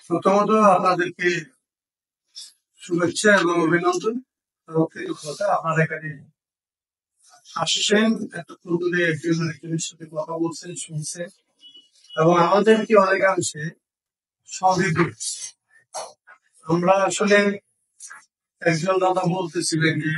প্রথমত আপনাদেরকে শুভেচ্ছা এবং অভিনন্দন। কথা আপনারা এখানে আসছেন, এতক্ষণ ধরে একজন আরেকজনের সাথে কথা বলছেন, শুনছেন এবং আমাদেরকে অনেকাংশে সমৃদ্ধ করছে। আমরা আসলে একজন দাদা বলতেছিলেন যে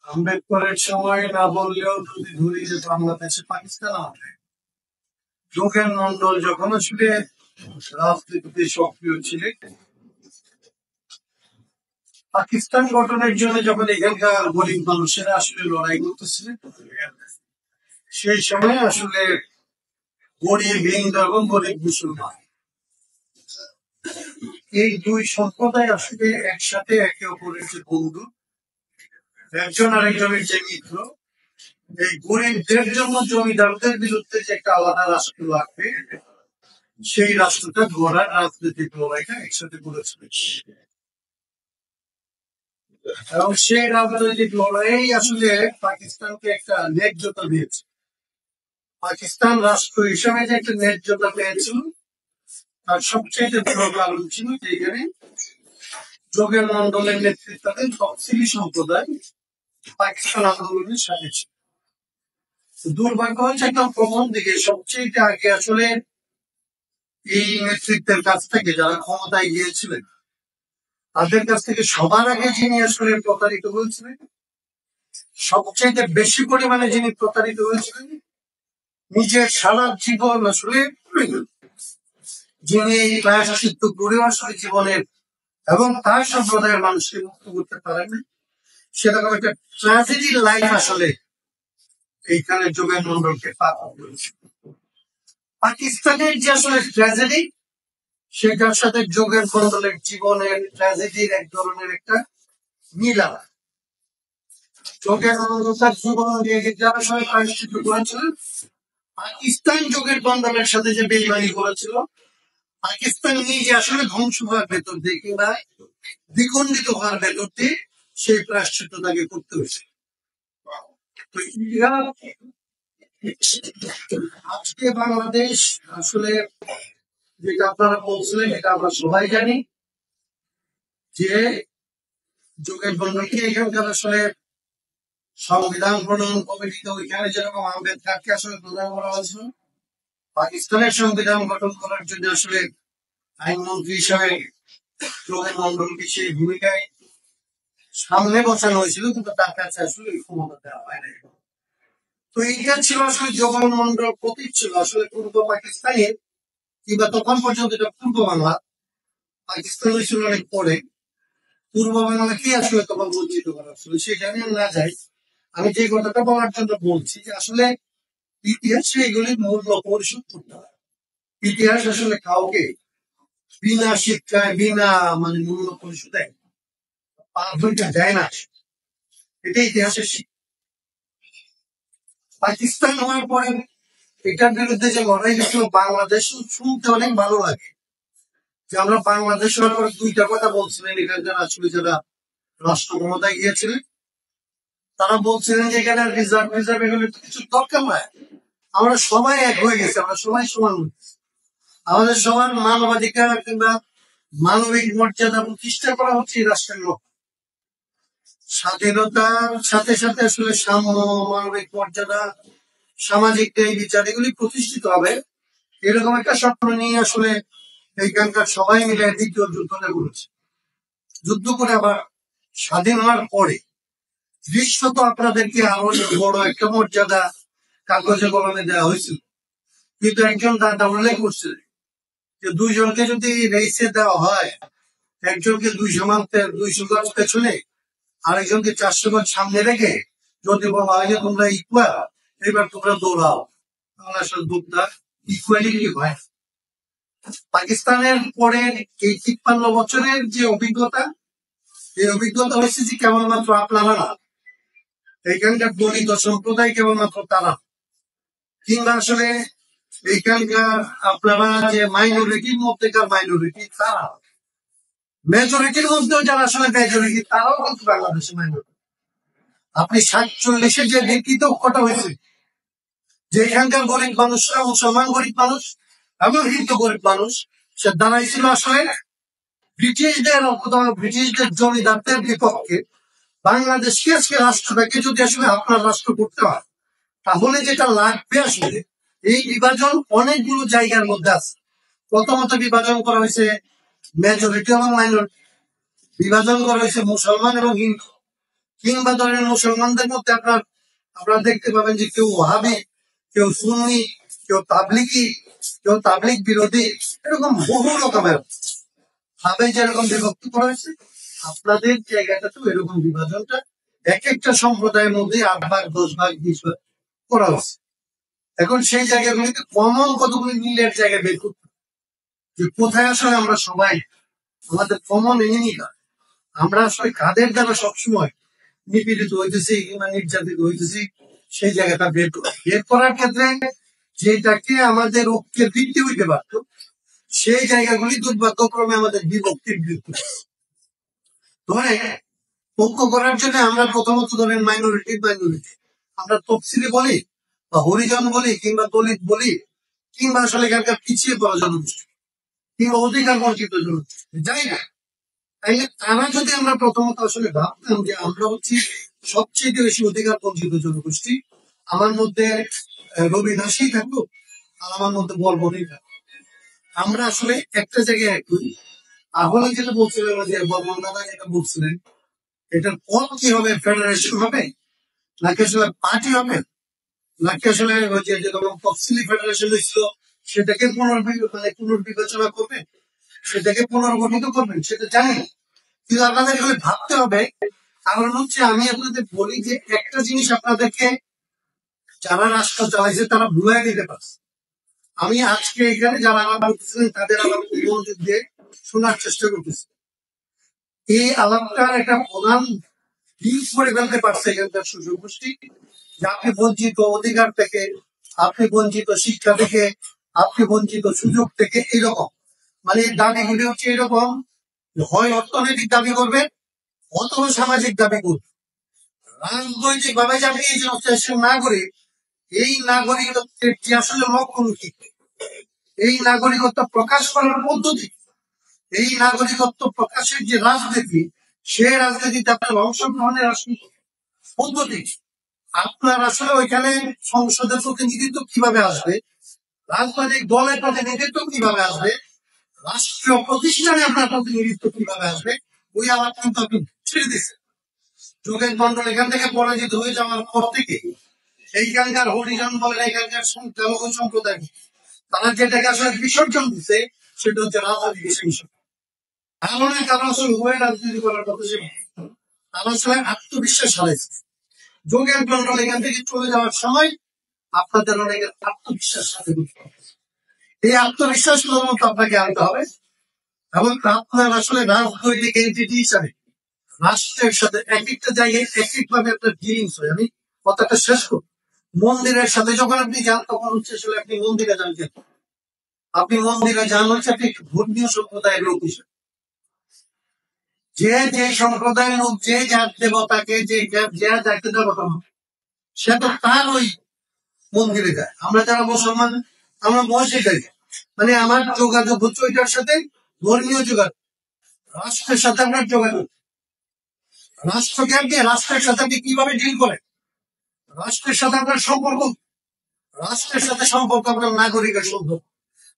আম্বেদকরের সময় না বললেও যদি ধরি যে বাংলাদেশে পাকিস্তান আছে। যোগেন মন্ডল যখন আসলে রাজনীতিতে সক্রিয় ছিলেন, পাকিস্তান গঠনের জন্য যখন এখানকার গরিব মানুষেরা আসলে লড়াই করতেছিলেন, সেই সময় আসলে গরিব হিন্দু এবং গরিব মুসলমান এই দুই সম্প্রদায় আসলে একসাথে একে অপরের যে বন্ধু, একজন আরেকজনের যে মিত্র, এই গরিবদের জন্য জমিদারদের বিরুদ্ধে যে একটা আলাদা রাষ্ট্র লাগবে, সেই রাষ্ট্রটা গড়ার রাজনৈতিক লড়াইটা একসাথে করেছিল এবং সেই রাজনৈতিক লড়াই আসলে পাকিস্তানকে একটা ন্যায্যতা দিয়েছে। পাকিস্তান রাষ্ট্র হিসাবে যে একটা ন্যায্যতা পেয়েছিল তার সবচেয়ে বড় কারণ ছিল যে এখানে যোগেন মন্ডলের নেতৃত্বাধীন তফসিলি সম্প্রদায় পাকিস্তান আন্দোলনের সাথে ছিল। দুর্ভাগ্য হচ্ছে একটা প্রথম দিকে সবচেয়ে আগে আসলে এই নেতৃত্বের কাছ থেকে যারা ক্ষমতায় গিয়েছিলেন তাদের কাছ থেকে সবার আগে যিনি আসলে প্রতারিত হয়েছিলেন, সবচেয়ে বেশি পরিমাণে যিনি প্রতারিত হয়েছিলেন, নিজের সারা জীবন আসলে যিনি এই প্রায়শ্চিত্ত করেও আসলে জীবনের এবং তার সম্প্রদায়ের মানুষকে মুক্ত করতে পারেন, সেরকম একটা ট্র্যাজেডি লাইফ আসলে এইখানে যোগেন মন্ডলকে পার করেছে। পাকিস্তানের যে আসলে ট্র্যাজেডি, সেটার সাথে যোগেন মন্ডলের জীবনের ট্র্যাজেডির এক ধরনের একটা মিল আছে। যোগেন মন্ডল তার জীবন দিয়ে যারা সবাই প্রায়শ্চিত্ত করেছিলেন, পাকিস্তান যোগেন মন্ডলের সাথে যে বেইমানি করেছিল, পাকিস্তান নিজে আসলে ধ্বংস হওয়ার ভেতর দিয়ে কিংবা দ্বিখণ্ডিত হওয়ার ভেতর দিয়ে সেই প্রায়শ্চিত্ত তাকে করতে হয়েছে। তো আজকে বাংলাদেশ আসলে যেটা আপনারা বলছিলেন এটা আমরা সবাই জানি যে যোগেন মন্ডলকে এখানকার আসলে সংবিধান প্রণয়ন কমিটিতে ওইখানে যেরকম আম্বেদকরকে আসলে প্রদান করা হয়েছিল, পাকিস্তানের সংবিধান গঠন করার জন্য আসলে আইনমন্ত্রী হিসাবে যোগেন মন্ডলকে সেই ভূমিকায় সামনে বসানো হয়েছিল, কিন্তু তার কাছে আসলে ক্ষমতা দেওয়া হয় না। তো এইটা ছিল আসলে যোগেন মন্ডল প্রতীক ছিল আসলে পূর্ব পাকিস্তানের, কিংবা তখন পর্যন্ত এটা পূর্ব বাংলা, পাকিস্তান ছিল অনেক পরে। পূর্ব বাংলাকে আসলে তখন বঞ্চিত করা ছিল, সেখানে না যাই। আমি যে কথাটা বলার জন্য বলছি যে আসলে ইতিহাসে এগুলির মূল্য পরিশোধ করতে হয়। ইতিহাস আসলে কাউকে বিনা শিক্ষায় বিনা মূল্য পরিশোধে পার হইতে দেয় না, এটা ইতিহাসের শিক্ষা। পাকিস্তান হওয়ার পরে এটার বিরুদ্ধে যে লড়াই হয়েছিল, বাংলাদেশ শুনতে অনেক ভালো লাগে যে আমরা বাংলাদেশ হওয়ার পরে দুইটা কথা বলছিলেন এখানকার আসলে যারা রাষ্ট্র ক্ষমতায় গিয়েছিলেন, তারা বলছিলেন যে এখানে রিজার্ভ এগুলো কিছু দরকার নাই, আমরা সবাই এক হয়ে গেছি, আমরা সবাই সমান হয়েছি, আমাদের সবার মানবাধিকার কিংবা মানবিক মর্যাদা প্রতিষ্ঠা করা হচ্ছে এই রাষ্ট্রের লক্ষ্য। স্বাধীনতার সাথে সাথে আসলে সাম্য, মানবিক মর্যাদা, সামাজিক ন্যায় বিচার এগুলি প্রতিষ্ঠিত হবে, এরকম একটা স্বপ্ন নিয়ে আসলে এইখানকার সবাই মিলে দ্বিতীয় যুদ্ধটা করেছে। যুদ্ধ করে আবার স্বাধীন হওয়ার পরে দৃশ্যত আপনাদেরকে আরো বড় একটা মর্যাদা কাগজে কলমে দেওয়া হয়েছিল, কিন্তু একজন দাদা উল্লেখ করছে যে দুইজনকে যদি রেসে দেওয়া হয়, একজনকে 200 গজ পেছনে আরেকজনকে 400 গজ সামনে রেখে যদি বলা হয় যে তোমরা ইকুয়াল, এবার তোমরা দৌড়াও, তাহলে আসলে দৌড়টা ইকুয়ালিটি হয়। পাকিস্তানের পরে এই 53 বছরের যে অভিজ্ঞতা, এই অভিজ্ঞতা হচ্ছে যে কেবলমাত্র আপনারা না, এইখানকার দলিত সম্প্রদায় কেবলমাত্র তারা, কিংবা আসলে এইখানকার আপনারা যে মাইনরিটির মধ্যেকার মাইনরিটি, তারা মেজরিটির মধ্যেও যারা আসলে মেজরিটি, তারাও কিন্তু বাংলাদেশে মাইনরিটি। আপনি 47-এ যে লিখিত ঐক্যটা হয়েছে, যে এখানকার গরিব মানুষরা মুসলমান গরিব মানুষ এবং হিন্দু গরিব মানুষ, সে দাঁড়াইছিল আসলে ব্রিটিশদের অথবা ব্রিটিশদের জমিদারদের বিপক্ষে। বাংলাদেশকে আজকে রাষ্ট্রটাকে যদি আসলে আপনার রাষ্ট্র করতে হয়, তাহলে যেটা লাগবে আসলে এই বিভাজন অনেকগুলো জায়গার মধ্যে আছে। প্রথমত বিভাজন করা হয়েছে মেজরিটি এবং মাইনরিটি, বিভাজন করা হয়েছে মুসলমান এবং হিন্দু, কিংবা ধরেন মুসলমানদের মধ্যে আপনারা দেখতে পাবেন যে কেউ ওয়াহাবি, কেউ সুন্নি, কেউ তাবলিগি, কেউ তাবলিগ বিরোধী, এরকম বহু রকমের ভাবে যেরকম বিভক্ত করা হয়েছে, আপনাদের জায়গাটাতেও এরকম বিভাজনটা এক একটা সম্প্রদায়ের মধ্যে 8 ভাগ 10 ভাগ 20 ভাগ করা হয়েছে। এখন সেই জায়গাগুলিতে কমন কতগুলি মিলের জায়গা বের করতে হবে, যে কোথায় আসলে আমরা সবাই আমাদের কমন এনিমিটা, আমরা আসলে কাদের দ্বারা সবসময় নিপীড়িত হইতেছি কিংবা নির্যাতিত হইতেছি, সেই জায়গাটা বের করার ক্ষেত্রে যেটাকে আমাদের ঐক্যের ভিত্তি হইতে পারত, সেই জায়গাগুলি দুর্ভাগ্যক্রমে আমাদের বিভক্তির ভিত্তি। ধরে ঐক্য করার জন্য আমরা প্রথমত ধরেন মাইনরিটি আমরা তফসিলি বলি বা হরিজন বলি কিংবা দলিত বলি, কিংবা আসলে এখানকার পিছিয়ে পড়া জনগোষ্ঠী কিংবা অধিকার বঞ্চিত জনগোষ্ঠী, যাই না, তাইলে তারা যদি আমরা প্রথমত আসলে ভাবতাম যে আমরা হচ্ছি সবচেয়ে বেশি অধিকার বঞ্চিত জনগোষ্ঠী, আমার মধ্যে রবি দাসই থাকবো আর আমার মধ্যে বর্বরই থাকবো, আমরা আসলে একটা জায়গায় এক করি। তাহলে যেটা বলছিলেন যে বর্মন দাদা যেটা বলছিলেন, এটার পথ কি হবে? ফেডারেশন হবে নাকি আসলে পার্টি হবে, নাকি আসলে ওই যে যেরকম তফসিলি ফেডারেশন হয়েছিল সেটাকে পুনর্বিবেচনা করবেন, সেটাকে পুনর্গঠিত করবেন, সেটা জানি না। কিন্তু আপনাদের এগুলো ভাবতে হবে। কারণ হচ্ছে আমি আপনাদের বলি যে একটা জিনিস আপনাদেরকে যারা রাষ্ট্র চালাইছে তারা ভুলাই দিতে পারছে। আমি আজকে এখানে যারা আলাপ করতেছিলেন তাদের আলাপ মনোযোগ দিয়ে শোনার চেষ্টা করতেছি। এই আলাপটার একটা প্রধান দিক করে ফেলতে পারছে এখানকার সুযোগ গোষ্ঠী, যে আপনি বঞ্চিত অধিকার থেকে, আপনি বঞ্চিত শিক্ষা থেকে, আপনি বঞ্চিত সুযোগ থেকে, এরকম মানে দাবিগুলি হচ্ছে এরকম, হয় অর্থনৈতিক দাবি করবেন অথবা সামাজিক দাবি করবেন। রাজনৈতিক ভাবে যে আপনি এই যে নাগরিক, এই নাগরিকত্বের যে আসলে লক্ষণ কি, এই নাগরিকত্ব প্রকাশ করার পদ্ধতি, এই নাগরিকত্ব প্রকাশের যে রাজনীতি, সে রাজনীতিতে আপনার অংশগ্রহণের রাজনীতি পদ্ধতি, আপনার আসলে ওইখানে সংসদের প্রতিনিধিত্ব কিভাবে আসবে, রাজনৈতিক দলের প্রতিনিধিত্ব কিভাবে আসবে, রাষ্ট্রীয় প্রতিষ্ঠানে আপনার প্রতিনিধিত্ব কিভাবে আসবে, ওই আলাপ কিন্তু আপনি ছেড়ে দিচ্ছেন। যোগেশ মন্ডল এখান থেকে পরাজিত হয়ে যাওয়ার পর থেকে এইখানকার হরিজন বলেন, এখানকার সংখ্যালঘু সম্প্রদায়, তারা যেটাকে আসলে বিসর্জন দিচ্ছে সেটা হচ্ছে রাজনৈতিক বিসর্জন। কারণ আসলে উভয় রাজনীতি করার কথা, সে তারা আসলে আত্মবিশ্বাস হারাইছে। যোগেশ মন্ডল এখান থেকে চলে যাওয়ার সময় আপনাদের অনেকের আত্মবিশ্বাস সাথে এই আত্মবিশ্বাস মতো আপনাকে আনতে হবে, এবং আপনার আসলে রাজনৈতিক এন্টিটি হিসাবে রাষ্ট্রের সাথে এক একটা জায়গায় এক এক ভাবে আপনার ডিলিংস হয়। আমি কথাটা শেষ করব। মন্দিরের সাথে যখন আপনি যান তখন হচ্ছে আসলে আপনি মন্দিরে যান কেন? আপনি মন্দিরে যান হচ্ছে আপনি ধর্মীয় সম্প্রদায়ের লোক হিসেবে, যে যে সম্প্রদায়ের লোক যে যার দেবতাকে যে যাকে দেবতা সে তো তার ওই মন্দিরে যায়। আমরা যারা মুসলমান আমরা মসজিদে যাই, মানে আমার যোগাযোগ হচ্ছে ওইটার সাথে ধর্মীয় যোগাযোগ, রাষ্ট্রের সাথে আপনার যোগাযোগ। রাষ্ট্রকে আপনি রাষ্ট্রের সাথে আপনি কিভাবে ডিল করেন, রাষ্ট্রের সাথে আপনার সম্পর্ক, রাষ্ট্রের সাথে সম্পর্ক আপনার নাগরিকের সম্পর্ক,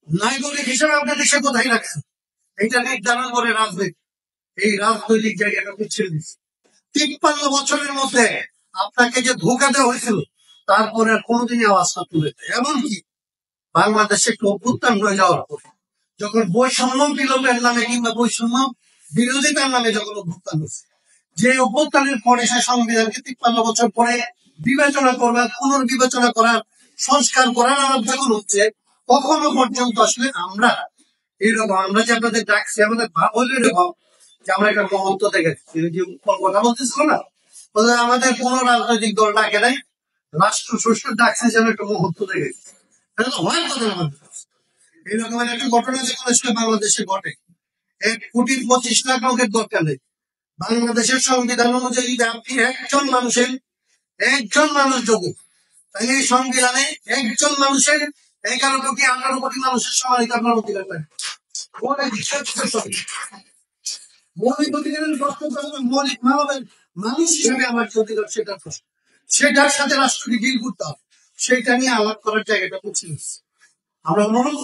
নাগরিক হিসেবে আপনার দেশে কোথায় রাখেন এটা নির্ধারণ করে রাজনীতি। এই রাজনৈতিক জায়গাটা আপনি ছেড়ে দিচ্ছে। 53 বছরের মধ্যে আপনাকে যে ধোকা দেওয়া হয়েছিল তারপরে আর কোনোদিনই আওয়াজটা তুলে দেয়। এমনকি বাংলাদেশে একটু অভ্যুত্থান হয়ে যাওয়ার পর যখন বৈষম্য বিলোপের নামে কিংবা বৈষম্য বিরোধিতার নামে যখন অভ্যুত্থান হচ্ছে, যে অভ্যুত্থানের পরে সে সংবিধানকে 53 বছর পরে বিবেচনা করবার, পুনর্বিবেচনা করার, সংস্কার করার আমার যখন হচ্ছে, কখনো পর্যন্ত আসলে আমরা এইরকম আমরা যে আপনাদের ডাকছি আমাদের ভাব হলো এরকম যে আমরা একটা মহত্ব দেখেছি। যে কথা বলতেছিল না, আমাদের কোন রাজনৈতিক দল ডাকে নাই, রাষ্ট্র সুষ্ঠু ডাকছে যেন একটা মহত্ব দেখেছি। এটা তো হয় কথা আমাদের এইরকম একটা ঘটনা যখন আসলে বাংলাদেশে ঘটে, 1,25,00,000 লোকের দরকার নেই। বাংলাদেশের সংবিধান অনুযায়ী আপনি একজন মানুষ যোগ্য, তাই এই সংবিধানে একজন মানুষের 11 কোটি 18 কোটি মানুষের সমানিত আপনার অধিকার পায় মৌলিক অধিকারের প্রশ্ন মৌলিক মানবের মানুষ হিসেবে আমার যে অধিকার সেটা প্রশ্ন সেটার সাথে রাষ্ট্রকে ডিল করতে হবে সেটা নিয়ে আলাপ করার জায়গাটা পৌঁছে আমরা অনুরোধ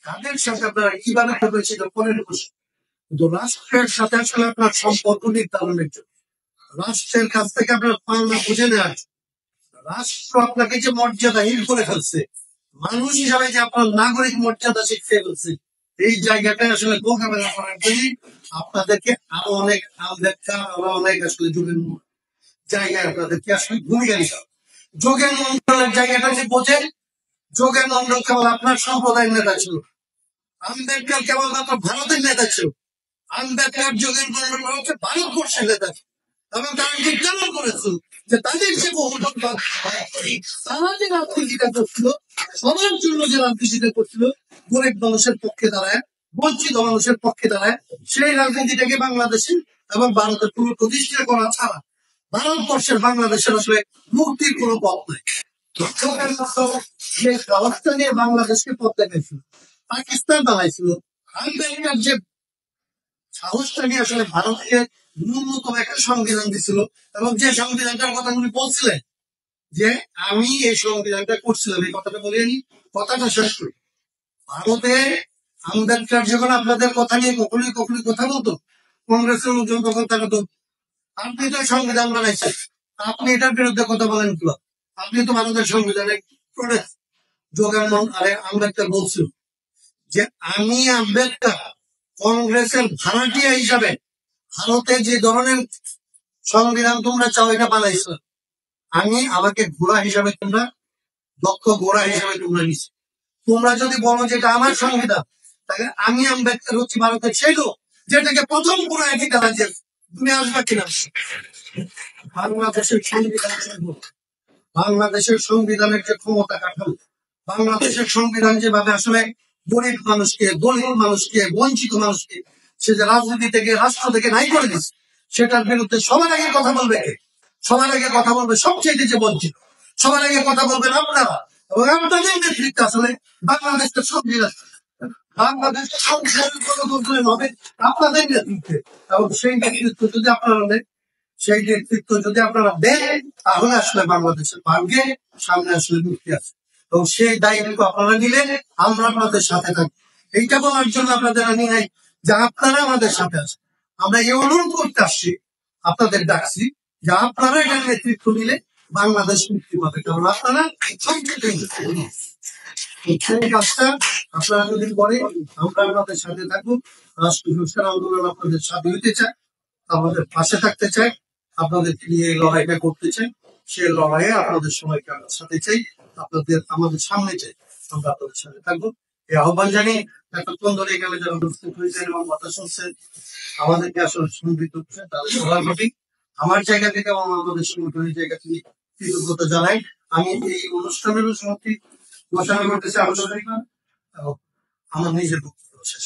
তাদের সাথে আপনারা কিভাবে করবেন সেটা পরের প্রশ্ন কিন্তু রাষ্ট্রের সাথে আসলে আপনার সম্পর্ক নির্ধারণের জন্য রাষ্ট্রের কাছ থেকে আপনার পাওনা বুঝে নেওয়ার জন্য, রাষ্ট্র আপনাকে যে মর্যাদাহীন করে ফেলছে মানুষ হিসাবে যে আপনার নাগরিক মর্যাদা শিখতে ফেলছে এই জায়গাটায় আসলে মোকাবেলা করার জন্য আপনাদেরকে আরো অনেক আরো অনেক আসলে যুগের জায়গায় আপনাদেরকে আসলে ভূমিকা নিতে হবে যোগেন মন্ডলের জায়গাটা যে বোঝেন যোগেন মন্ডল কেবল আপনার সম্প্রদায়ের নেতা ছিল আম্বেদকর কেবলমাত্র ভারতের নেতা ছিল আম্বেদকর যোগেন মন্ডল হচ্ছে ভারতবর্ষের নেতা এবং তারা নির্ধারণ করেছিল যে তাদের যে তারা যে রাজনীতিটা করছিল সবার জন্য যে রাজনীতিটা করছিল গরিব মানুষের পক্ষে দাঁড়ায় বঞ্চিত মানুষের পক্ষে দাঁড়ায় সেই রাজনীতিটাকে বাংলাদেশে এবং ভারতের পুরো প্রতিষ্ঠা করা ছাড়া ভারতবর্ষের বাংলাদেশের আসলে মুক্তির কোনো পথ নাই যে ব্যবস্থা নিয়ে বাংলাদেশকে পথ দেখাইছিল পাকিস্তান বানাইছিল আম্বেদকর যে সাহসটা নিয়ে আসলে ভারতকে ন্যূনতম একটা সংবিধান দিছিল এবং যে সংবিধানটার কথা উনি বলছিলেন যে আমি এই সংবিধানটা করছিলাম এই কথাটা বলে নি কথাটা শেষ করি ভারতে আম্বেদকর যখন আপনাদের কথা নিয়ে কখনোই কথা বলতো কংগ্রেসের লোকজন তখন তারা তো আপনি তো সংবিধান বানাইছেন আপনি এটার বিরুদ্ধে কথা বলেন কি আপনি তো ভারতের সংবিধানে যোগান আরে আম্বেদকর বলছিল যে আমি আম্বেদকর কংগ্রেসের ভাড়াটিয়া হিসাবে ভারতে যে ধরনের সংবিধান তোমরা চাও এটা বানাইছো আমি আমাকে ঘোড়া হিসাবে তোমরা দক্ষ ঘোড়া হিসাবে তোমরা নিচ্ছি তোমরা যদি বলো যে এটা আমার সংবিধান তাহলে আমি আম্বেদকর হচ্ছি ভারতের সেই লোক যেটাকে প্রথম ঘোড়া একই দেওয়া যে তুমি আসবে কিনা বাংলাদেশের সংবিধান বাংলাদেশের সংবিধানের যে ক্ষমতা কাঠামো বাংলাদেশের সংবিধান যেভাবে আসলে গরিব মানুষকে দলিত মানুষকে বঞ্চিত মানুষকে সে যে রাজনীতি থেকে রাষ্ট্র থেকে নাই করে দিচ্ছে সেটার বিরুদ্ধে সবার আগে কথা বলবে সবার আগে কথা বলবে সবচেয়ে যে বঞ্চিত সবার আগে কথা বলবেন আপনারা এবং আপনাদের নেতৃত্ব আসলে বাংলাদেশের সংবিধান বাংলাদেশের সংবিধানের গণতন্ত্রের হবে আপনাদের নেতৃত্বে এবং সেই নেতৃত্ব যদি আপনারা নেন সেই নেতৃত্ব যদি আপনারা দেন তাহলে আসলে বাংলাদেশের ভাগ্যে সামনে আসলে মুক্তি আছে এবং সেই দায়িত্ব আপনারা নিলে আমরা আপনাদের সাথে থাকবো এইটা বলার জন্য আপনাদের আমি নাই যে আপনারা আমাদের সাথে আছেন আমরা এই অনুরোধ করতে আসছি আপনাদের ডাকছি যে আপনারা এখানে নেতৃত্ব নিলে বাংলাদেশ মুক্তি পাবে কারণ আপনারা সেই কাজটা আপনারা যদি করেন আমরা আপনাদের সাথে থাকবো রাষ্ট্র সংস্কার আন্দোলন আপনাদের সাথে হইতে চায় আমাদের পাশে থাকতে চাই আপনাদের নিয়ে লড়াইটা করতে চাই সেই লড়াইয়ে আপনাদের সময়কে আমরা সাথে চাই আপনাদের আমাদের সামনে চাই আমরা আপনাদের সাথে থাকবো এই আহ্বান জানি এতক্ষণ ধরে এখানে যারা উপস্থিত হয়েছেন এবং কথা শুনছেন আমাদেরকে আসলে সম্মিলিত হচ্ছে তাদের সবার প্রতি আমার জায়গা থেকে এবং আমাদের সংগঠনের জায়গা থেকে কৃতজ্ঞতা জানাই আমি এই অনুষ্ঠানেরও সমাপ্তি ঘোষণা করতেছি আলোচনা আমার নিজের বক্তব্য শেষ